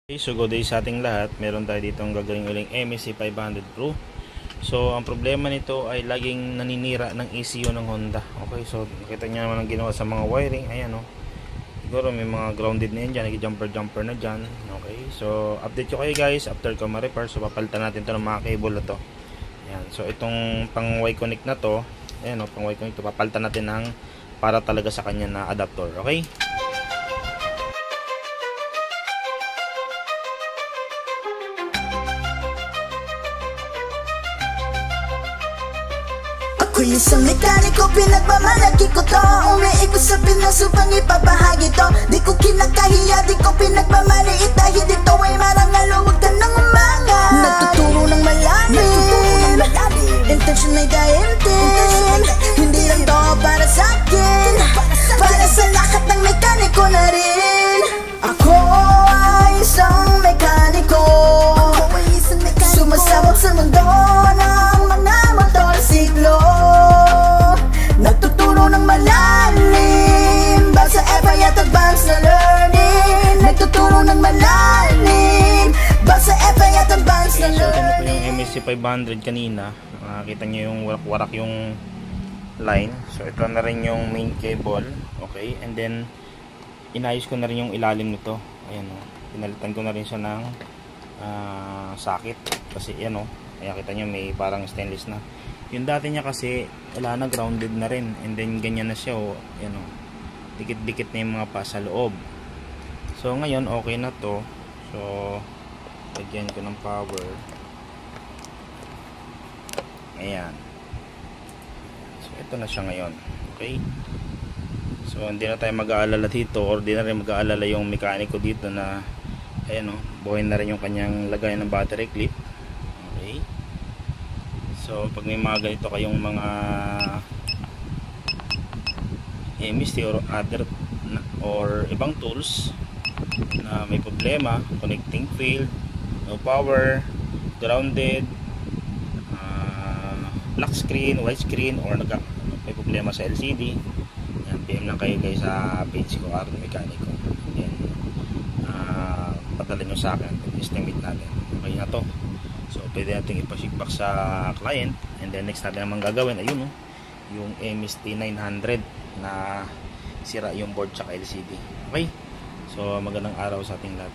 Okay, so good day sa ating lahat. Meron tayo dito ang gagawin uling MSC 500 Pro. So ang problema nito ay laging naninira ng ECU ng Honda. Okay, so nakita nyo naman ang ginawa sa mga wiring. Ayan o, siguro may mga grounded na yan dyan, nag-jumper na dyan. Okay, so update ko kayo guys after ko ma-repair. So papalitan natin to ng mga cable na to. Ayan, so itong pang Y-connect na to, ayan o, pang Y-connect to, papalitan natin ng para talaga sa kanya na adapter. Okay. Ako'y isang mekaniko, pinagmamalaki ko to. Umiikot sa Pinas upang ipapahagi to. Di ko kinakahiya, di ko pinagmamaliit. Dahil dito ay marangal, huwag ka nang umanga. Nagtuturo ng malalim, intention ay gayentin. Hindi lang to para sa akin, para sa lahat ng mekaniko na rin. Ako ay isang mekaniko, sumasabak sa mundo ng mga motorsiklo. Nagtuturo ng malalim, basa FI at advanced na learning. Nagtuturo ng malalim, basa FI at advanced na Okay, so ito na po learning. yung MSC 500 kanina. Nakita nyo yung warak-warak yung line. So ito na rin yung main cable. Okay, and then inayos ko na rin yung ilalim nito. Ayan o, pinalitan ko na rin siya ng socket. Kasi yan o, kaya kita nyo may parang stainless na. Yung dati niya kasi wala na, grounded na rin. And then ganyan na siya o, yan o, dikit-dikit na yung mga pa sa loob. So ngayon okay na to. So lagyan ko ng power. Ayan. So ito na siya ngayon. Okay. So hindi na tayo mag-aalala dito, or di na rin mag-aalala yung mekaniko dito na ayan o, buhay na rin yung kanyang lagay ng battery clip. Okay. So pag may mga ganito kayong mga MST or other or ibang tools na may problema, connecting failed, no power, grounded, black screen, white screen, or may problema sa LCD, yan, PM lang kayo guys sa page ko, Art Mekaniko. Yan, padala nyo sa akin, estimate natin. Okay na to. So pwede natin ipashipback sa client, and then next natin naman gagawin, ayun o, yung MST 900 na sira yung board tsaka LCD. Okay, so magandang araw sa ating lahat.